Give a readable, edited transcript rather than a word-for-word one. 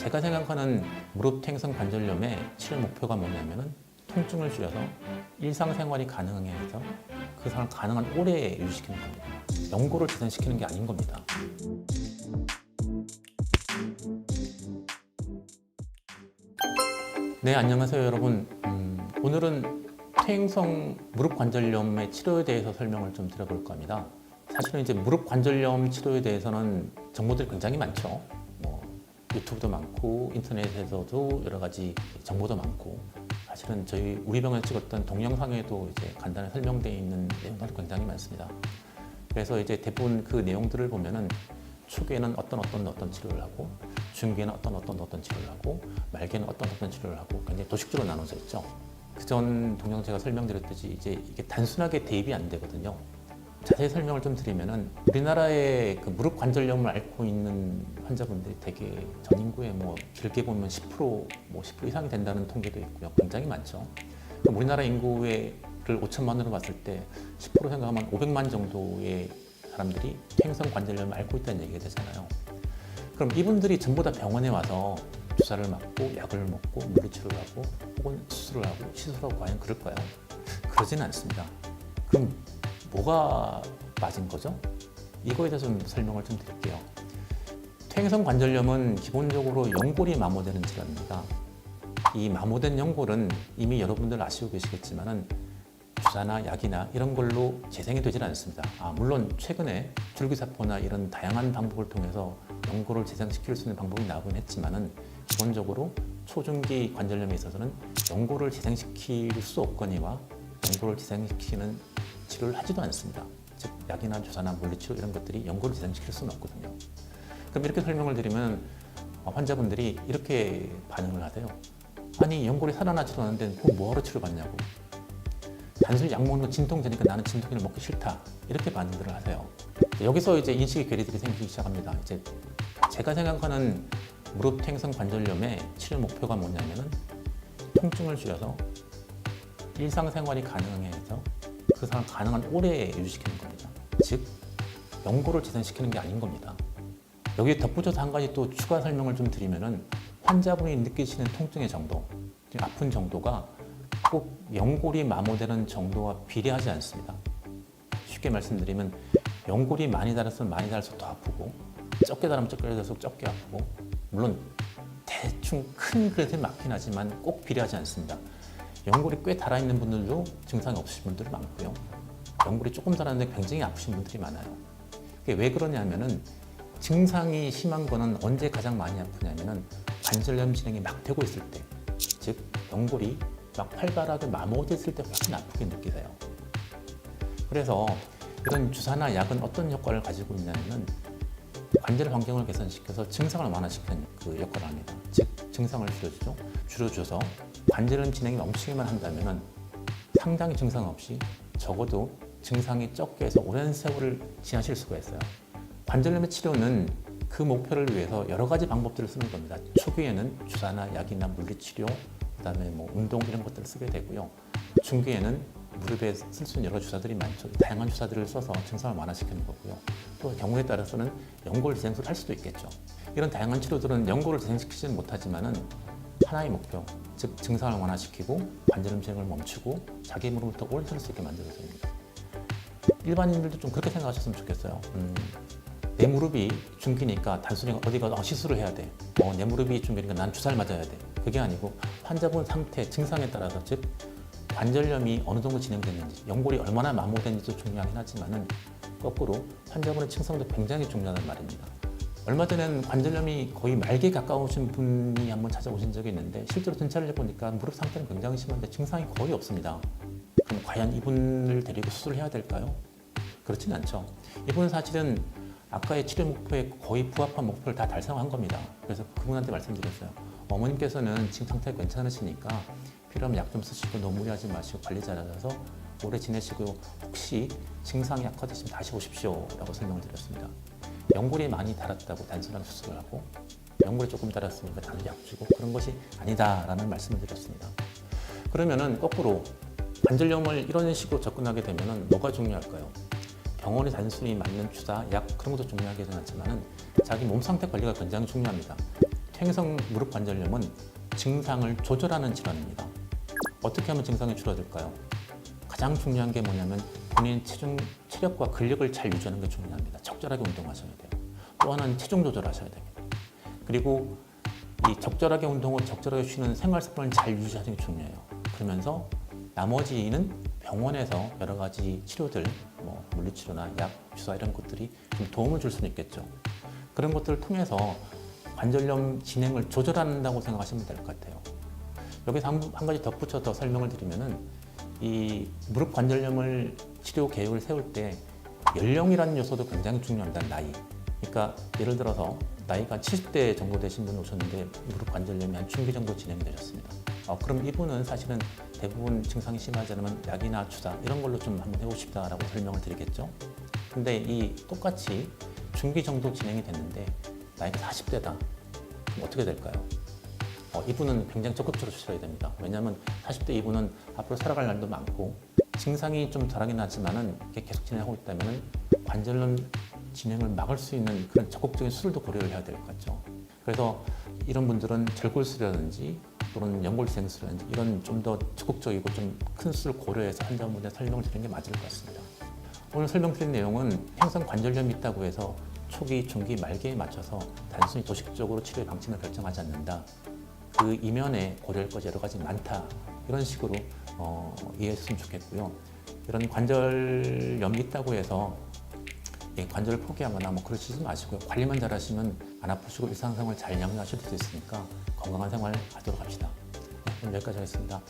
제가 생각하는 무릎 퇴행성 관절염의 치료 목표가 뭐냐면은 통증을 줄여서 일상생활이 가능하게 해서 그 사람을 가능한 오래 유지시키는 겁니다. 연골을 개선시키는 게 아닌 겁니다. 네, 안녕하세요 여러분. 오늘은 퇴행성 무릎 관절염의 치료에 대해서 설명을 좀 드려볼까 합니다. 사실은 이제 무릎 관절염 치료에 대해서는 정보들이 굉장히 많죠. 유튜브도 많고 인터넷에서도 여러 가지 정보도 많고, 사실은 우리 병원에서 찍었던 동영상에도 이제 간단히 설명되어 있는 내용들이 굉장히 많습니다. 그래서 이제 대부분 그 내용들을 보면은 초기에는 어떤 치료를 하고, 중기에는 어떤 치료를 하고, 말기에는 어떤 치료를 하고, 굉장히 도식적으로 나눠져 있죠. 그전 동영 제가 설명드렸듯이 이제 이게 단순하게 대입이 안 되거든요. 자세히 설명을 좀 드리면은, 우리나라의 그 무릎 관절염을 앓고 있는 환자분들이 되게 전 인구의 길게 보면 10% 이상이 된다는 통계도 있고요. 굉장히 많죠. 그럼 우리나라 인구를 5천만으로 봤을 때 10% 생각하면 500만 정도의 사람들이 퇴행성 관절염을 앓고 있다는 얘기가 되잖아요. 그럼 이분들이 전부 다 병원에 와서 주사를 맞고 약을 먹고 물리치료를 하고 혹은 수술을 하고 시술하고 과연 그럴까요? 그러지는 않습니다. 그럼 뭐가 맞은 거죠? 이거에 대해서 좀 설명을 좀 드릴게요. 퇴행성 관절염은 기본적으로 연골이 마모되는 질환입니다. 이 마모된 연골은 이미 여러분들 아시고 계시겠지만은 주사나 약이나 이런 걸로 재생이 되질 않습니다. 물론 최근에 줄기세포나 이런 다양한 방법을 통해서 연골을 재생시킬 수 있는 방법이 나오긴 했지만은 기본적으로 초중기 관절염에 있어서는 연골을 재생시킬 수 없거니와 연골을 재생시키는 치료를 하지도 않습니다. 즉 약이나 주사나 물리치료 이런 것들이 연골을 재생시킬 수는 없거든요. 그럼 이렇게 설명을 드리면 환자분들이 이렇게 반응을 하세요. 아니, 연골이 살아나지도 않는데 뭐하러 치료받냐고. 단순히 약 먹는 거 진통제니까 나는 진통제를 먹기 싫다. 이렇게 반응들을 하세요. 여기서 이제 인식의 괴리들이 생기기 시작합니다. 이제 제가 생각하는 무릎 퇴행성 관절염의 치료 목표가 뭐냐면은 통증을 줄여서 일상생활이 가능하게 해서 그 사람을 가능한 오래 유지시키는 겁니다. 즉, 연골을 재생시키는 게 아닌 겁니다. 여기에 덧붙여서 한 가지 또 추가 설명을 좀 드리면은, 환자분이 느끼시는 통증의 정도, 아픈 정도가 꼭 연골이 마모되는 정도와 비례하지 않습니다. 쉽게 말씀드리면 연골이 많이 닳았으면 많이 닳을수록 더 아프고, 적게 닳으면 적게 닳을수록 적게 아프고, 물론 대충 큰 그릇에 맞긴 하지만 꼭 비례하지 않습니다. 연골이 꽤 닳아있는 분들도 증상이 없으신 분들이 많고요. 연골이 조금 닳았는데 굉장히 아프신 분들이 많아요. 그게 왜 그러냐면은, 증상이 심한 거는 언제 가장 많이 아프냐면은 관절염 진행이 막 되고 있을 때, 즉 연골이 막 활발하게 마모됐을 때 훨씬 아프게 느끼세요. 그래서 이런 주사나 약은 어떤 효과를 가지고 있냐면은 관절 환경을 개선시켜서 증상을 완화시키는 그 역할을 합니다. 즉 증상을 줄여줘서 관절염 진행이 멈추기만 한다면은 상당히 증상 없이 적어도 증상이 적게 해서 오랜 세월을 지나실 수가 있어요. 관절염의 치료는 그 목표를 위해서 여러 가지 방법들을 쓰는 겁니다. 초기에는 주사나 약이나 물리치료, 그다음에 운동 이런 것들을 쓰게 되고요. 중기에는 무릎에 쓸 수 있는 여러 주사들이 많죠. 다양한 주사들을 써서 증상을 완화시키는 거고요. 또 경우에 따라서는 연골 재생술을 할 수도 있겠죠. 이런 다양한 치료들은 연골을 재생시키지는 못하지만은 하나의 목표, 즉 증상을 완화시키고 관절염 진행을 멈추고 자기 무릎을 더 오래 살 수 있게 만들어줍니다. 일반인들도 좀 그렇게 생각하셨으면 좋겠어요. 내 무릎이 중기니까 단순히 어디가 시술을 해야 돼. 내 무릎이 중기니까 난 주사를 맞아야 돼. 그게 아니고 환자분 상태, 증상에 따라서, 즉 관절염이 어느 정도 진행됐는지, 연골이 얼마나 마모됐는지도 중요하긴 하지만은 거꾸로 환자분의 증상도 굉장히 중요하단 말입니다. 얼마 전에는 관절염이 거의 말기에 가까우신 분이 한번 찾아오신 적이 있는데, 실제로 진찰을 해보니까 무릎 상태는 굉장히 심한데 증상이 거의 없습니다. 그럼 과연 이분을 데리고 수술을 해야 될까요? 그렇진 않죠. 이분은 사실은 아까의 치료 목표에 거의 부합한 목표를 다 달성한 겁니다. 그래서 그분한테 말씀드렸어요. 어머님께서는 지금 상태가 괜찮으시니까 필요하면 약 좀 쓰시고 너무 무리하지 마시고 관리 잘하셔서 오래 지내시고, 혹시 증상이 악화되시면 다시 오십시오 라고 설명을 드렸습니다. 연골이 많이 닳았다고 단순한 수술을 하고, 연골이 조금 닳았으니까 다른 약 주고, 그런 것이 아니다라는 말씀을 드렸습니다. 그러면은 거꾸로 관절염을 이런 식으로 접근하게 되면은 뭐가 중요할까요? 병원에 단순히 맞는 주사, 약 그런 것도 중요하긴 하지만은 자기 몸 상태 관리가 굉장히 중요합니다. 퇴행성 무릎 관절염은 증상을 조절하는 질환입니다. 어떻게 하면 증상이 줄어들까요? 가장 중요한 게 뭐냐면 본인 체력과 근력을 잘 유지하는 게 중요합니다. 적절하게 운동하셔야 돼요. 또 하나는 체중 조절하셔야 됩니다. 그리고 이 적절하게 운동을 적절하게 쉬는 생활 습관을 잘 유지하는 게 중요해요. 그러면서 나머지는 병원에서 여러 가지 치료들, 뭐 물리치료나 약, 주사 이런 것들이 좀 도움을 줄 수는 있겠죠. 그런 것들을 통해서 관절염 진행을 조절한다고 생각하시면 될 것 같아요. 여기서 한 가지 덧붙여 더 설명을 드리면은 이 무릎 관절염을 치료 계획을 세울 때 연령이라는 요소도 굉장히 중요합니다. 나이. 그러니까 예를 들어서 나이가 70대 정도 되신 분 오셨는데 무릎 관절염이 한 중기 정도 진행이 되셨습니다. 그럼 이분은 사실은 대부분 증상이 심하지 않으면 약이나 주사 이런 걸로 좀 한번 해보고 싶다라고 설명을 드리겠죠. 근데 이 똑같이 중기 정도 진행이 됐는데 나이가 40대다. 그럼 어떻게 될까요? 이분은 굉장히 적극적으로 치료해야 됩니다. 왜냐하면 40대 이분은 앞으로 살아갈 날도 많고 증상이 좀 덜하긴 하지만은 이게 계속 진행하고 있다면 관절염 진행을 막을 수 있는 그런 적극적인 수술도 고려를 해야 될 것 같죠. 그래서 이런 분들은 절골수라든지 또는 연골수술이라든지 이런 좀 더 적극적이고 좀 큰 수술 고려해서 환자분한테 설명을 드리는 게 맞을 것 같습니다. 오늘 설명드린 내용은 퇴행성 관절염이 있다고 해서 초기, 중기, 말기에 맞춰서 단순히 도식적으로 치료의 방침을 결정하지 않는다. 그 이면에 고려할 것이 여러 가지 많다. 이런 식으로 이해했으면 좋겠고요. 이런 관절염이 있다고 해서 관절을 포기하거나 뭐 그러시지 마시고요. 관리만 잘하시면 안 아프시고 일상생활 잘 영위하실 수 있으니까 건강한 생활 하도록 합시다. 오늘 여기까지 하겠습니다.